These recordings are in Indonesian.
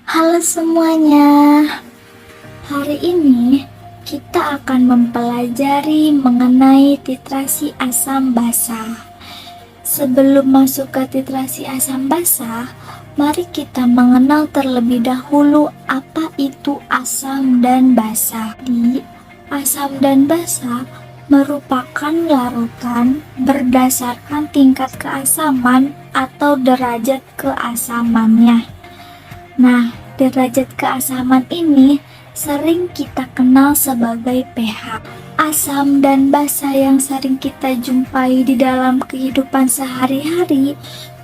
Halo semuanya, hari ini kita akan mempelajari mengenai titrasi asam basa. Sebelum masuk ke titrasi asam basa, mari kita mengenal terlebih dahulu apa itu asam dan basa. Asam dan basa merupakan larutan berdasarkan tingkat keasaman atau derajat keasamannya. Nah, derajat keasaman ini sering kita kenal sebagai pH. Asam dan basa yang sering kita jumpai di dalam kehidupan sehari-hari,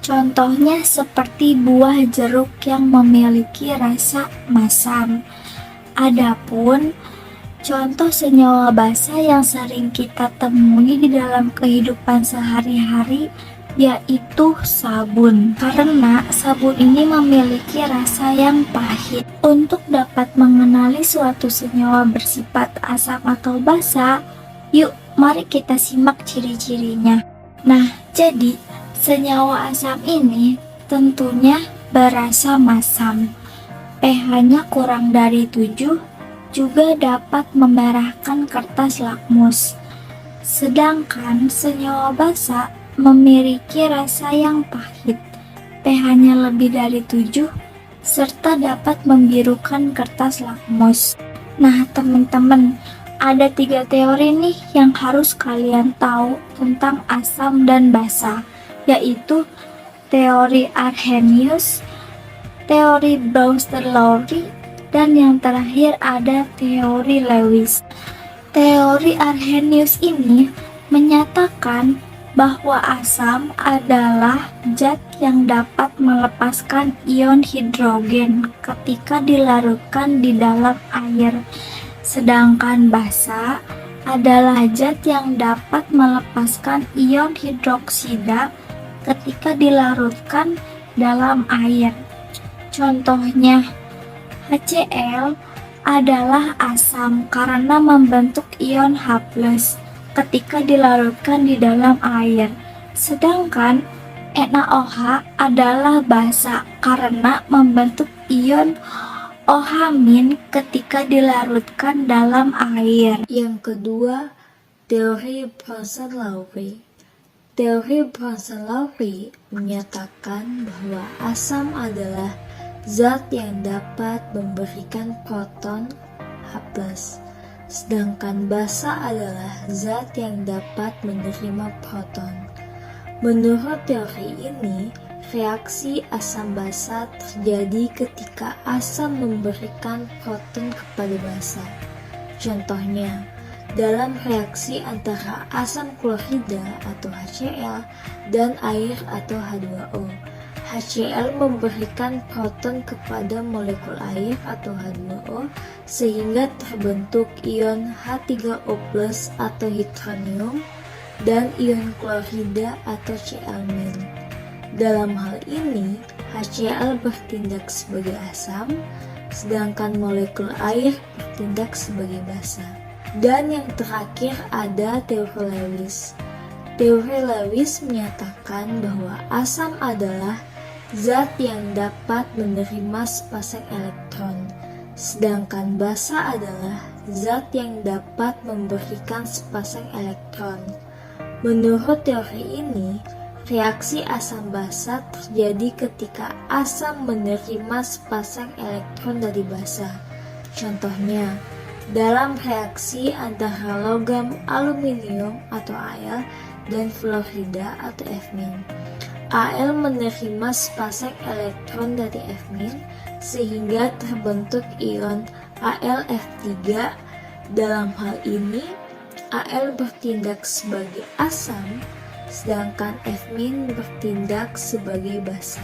contohnya seperti buah jeruk yang memiliki rasa masam. Adapun contoh senyawa basa yang sering kita temui di dalam kehidupan sehari-hari yaitu sabun, karena sabun ini memiliki rasa yang pahit. Untuk dapat mengenali suatu senyawa bersifat asam atau basa, yuk mari kita simak ciri-cirinya. Nah, jadi senyawa asam ini tentunya berasa masam. pH-nya kurang dari 7 juga dapat memerahkan kertas lakmus. Sedangkan senyawa basa memiliki rasa yang pahit, pH-nya lebih dari 7, serta dapat membirukan kertas lakmus. Nah teman-teman, ada 3 teori nih yang harus kalian tahu tentang asam dan basa, yaitu teori Arrhenius, teori Brewster-Lowry, dan yang terakhir ada teori Lewis. Teori Arrhenius ini menyatakan bahwa asam adalah zat yang dapat melepaskan ion hidrogen ketika dilarutkan di dalam air, sedangkan basa adalah zat yang dapat melepaskan ion hidroksida ketika dilarutkan dalam air. Contohnya, HCl adalah asam karena membentuk ion H+ ketika dilarutkan di dalam air. Sedangkan NaOH adalah basa karena membentuk ion OH- ketika dilarutkan dalam air. Yang kedua, teori Brewster-Lowry. Teori Brewster-Lowry menyatakan bahwa asam adalah zat yang dapat memberikan proton H+, sedangkan basa adalah zat yang dapat menerima proton. Menurut teori ini, reaksi asam basa terjadi ketika asam memberikan proton kepada basa. Contohnya, dalam reaksi antara asam klorida atau HCl dan air atau H2O. HCl memberikan proton kepada molekul air atau H2O sehingga terbentuk ion H3O+ atau hidronium dan ion klorida atau Cl-. Dalam hal ini, HCl bertindak sebagai asam, sedangkan molekul air bertindak sebagai basa. Dan yang terakhir ada teori Lewis. Teori Lewis menyatakan bahwa asam adalah zat yang dapat menerima sepasang elektron, sedangkan basa adalah zat yang dapat memberikan sepasang elektron. Menurut teori ini, reaksi asam basa terjadi ketika asam menerima sepasang elektron dari basa. Contohnya, dalam reaksi antara logam aluminium atau Al dan fluorida atau F-. Al menerima sepasang elektron dari F- sehingga terbentuk ion AlF3. Dalam hal ini, Al bertindak sebagai asam, sedangkan F- bertindak sebagai basa.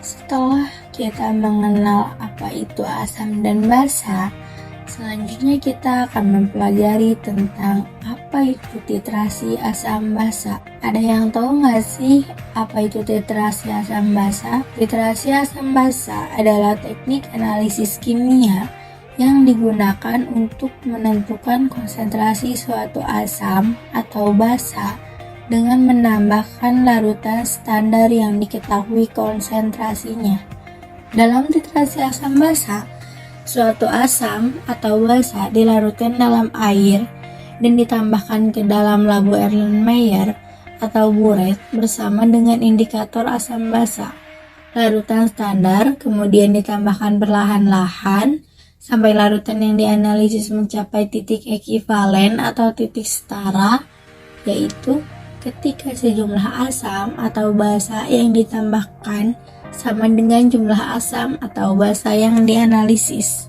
Setelah kita mengenal apa itu asam dan basa, selanjutnya kita akan mempelajari tentang apa itu titrasi asam basa. Ada yang tahu nggak sih apa itu titrasi asam basa? Titrasi asam basa adalah teknik analisis kimia yang digunakan untuk menentukan konsentrasi suatu asam atau basa dengan menambahkan larutan standar yang diketahui konsentrasinya. Dalam titrasi asam basa, suatu asam atau basa dilarutkan dalam air dan ditambahkan ke dalam labu Erlenmeyer atau buret bersama dengan indikator asam basa. Larutan standar kemudian ditambahkan perlahan-lahan sampai larutan yang dianalisis mencapai titik ekivalen atau titik setara, yaitu ketika sejumlah asam atau basa yang ditambahkan sama dengan jumlah asam atau basa yang dianalisis.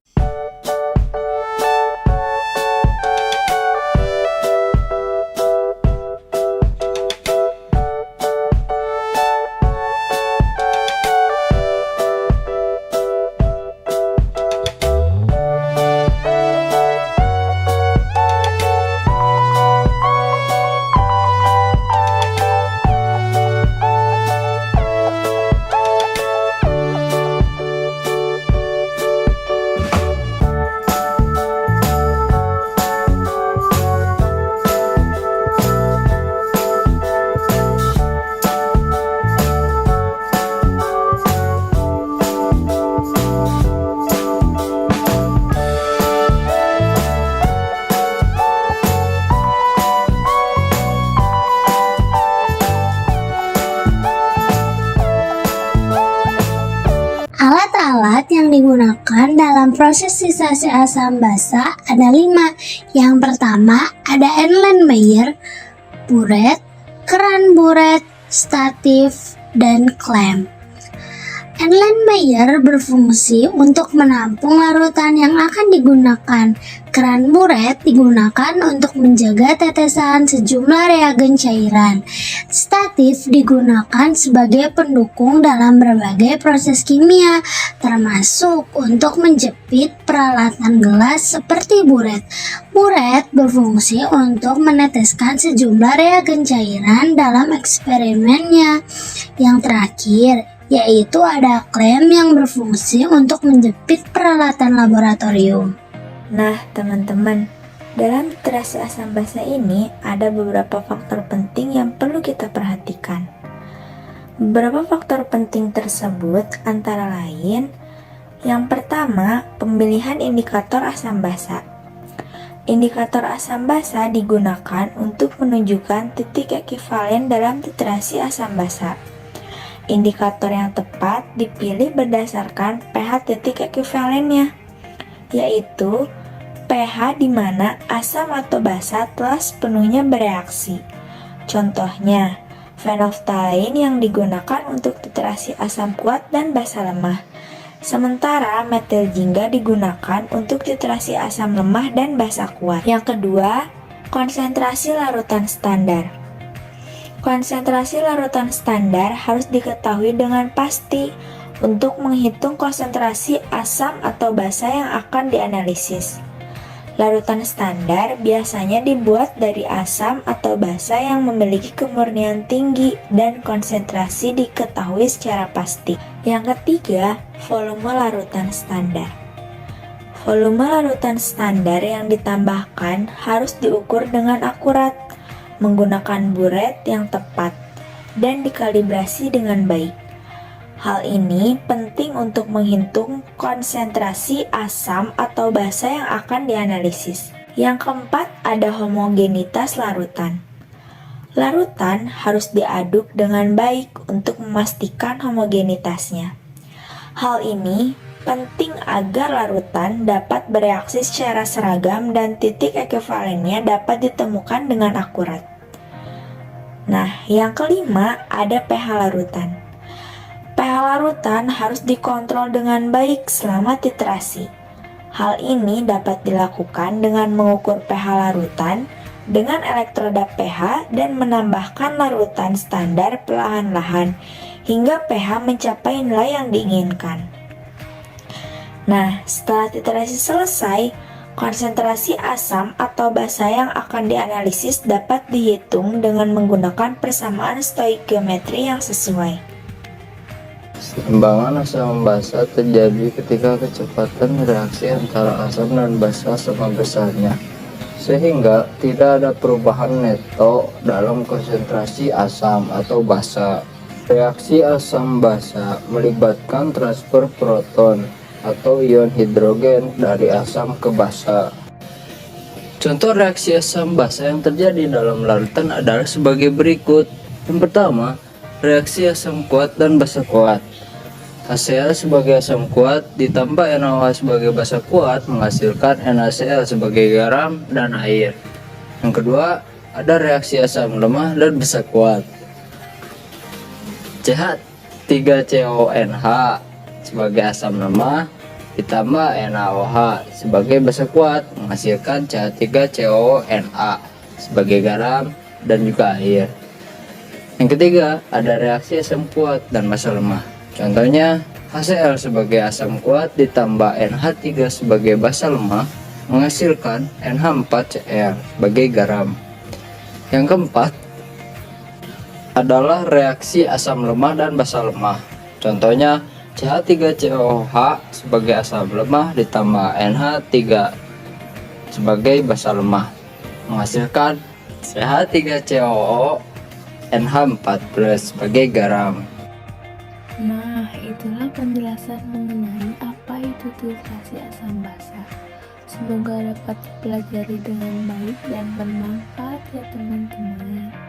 Alat-alat yang digunakan dalam proses sisasi asam basa ada 5. Yang pertama ada Erlenmeyer, buret, keran buret, statif, dan klem. Erlenmeyer berfungsi untuk menampung larutan yang akan digunakan. Keran buret digunakan untuk menjaga tetesan sejumlah reagen cairan. Statif digunakan sebagai pendukung dalam berbagai proses kimia, termasuk untuk menjepit peralatan gelas seperti buret. Buret berfungsi untuk meneteskan sejumlah reagen cairan dalam eksperimennya. Yang terakhir, yaitu ada klem yang berfungsi untuk menjepit peralatan laboratorium. Nah, teman-teman, dalam titrasi asam basa ini ada beberapa faktor penting yang perlu kita perhatikan. Beberapa faktor penting tersebut antara lain, yang pertama, pemilihan indikator asam basa. Indikator asam basa digunakan untuk menunjukkan titik ekivalen dalam titrasi asam basa. Indikator yang tepat dipilih berdasarkan pH titik ekivalennya, yaitu pH di mana asam atau basa telah sepenuhnya bereaksi. Contohnya, phenolphthalein yang digunakan untuk titrasi asam kuat dan basa lemah. Sementara metil jingga digunakan untuk titrasi asam lemah dan basa kuat. Yang kedua, konsentrasi larutan standar. Konsentrasi larutan standar harus diketahui dengan pasti untuk menghitung konsentrasi asam atau basa yang akan dianalisis. Larutan standar biasanya dibuat dari asam atau basa yang memiliki kemurnian tinggi dan konsentrasi diketahui secara pasti. Yang ketiga, volume larutan standar. Volume larutan standar yang ditambahkan harus diukur dengan akurat, menggunakan buret yang tepat, dan dikalibrasi dengan baik. Hal ini penting untuk menghitung konsentrasi asam atau basa yang akan dianalisis. Yang keempat, ada homogenitas larutan. Larutan harus diaduk dengan baik untuk memastikan homogenitasnya. Hal ini penting agar larutan dapat bereaksi secara seragam dan titik ekivalennya dapat ditemukan dengan akurat. Nah, yang kelima ada pH larutan. pH larutan harus dikontrol dengan baik selama titrasi. Hal ini dapat dilakukan dengan mengukur pH larutan dengan elektroda pH dan menambahkan larutan standar perlahan-lahan hingga pH mencapai nilai yang diinginkan. Nah, setelah titrasi selesai, konsentrasi asam atau basa yang akan dianalisis dapat dihitung dengan menggunakan persamaan stoikiometri yang sesuai. Keseimbangan asam basa terjadi ketika kecepatan reaksi antara asam dan basa sama besarnya, sehingga tidak ada perubahan neto dalam konsentrasi asam atau basa. Reaksi asam basa melibatkan transfer proton atau ion hidrogen dari asam ke basa. Contoh reaksi asam basa yang terjadi dalam larutan adalah sebagai berikut. Yang pertama, reaksi asam kuat dan basa kuat. HCl sebagai asam kuat ditambah NaOH sebagai basa kuat menghasilkan NaCl sebagai garam dan air. Yang kedua, ada reaksi asam lemah dan basa kuat. CH3CONH sebagai asam lemah ditambah NaOH sebagai basa kuat menghasilkan CH3CONa sebagai garam dan juga air. Yang ketiga, ada reaksi asam kuat dan basa lemah. Contohnya, HCl sebagai asam kuat ditambah NH3 sebagai basa lemah menghasilkan NH4Cl sebagai garam. Yang keempat adalah reaksi asam lemah dan basa lemah. Contohnya, CH3COH sebagai asam lemah ditambah NH3 sebagai basa lemah menghasilkan CH3COO NH4+ sebagai garam. Nah, itulah penjelasan mengenai apa itu titrasi asam basa. Semoga dapat dipelajari dengan baik dan bermanfaat ya teman-teman.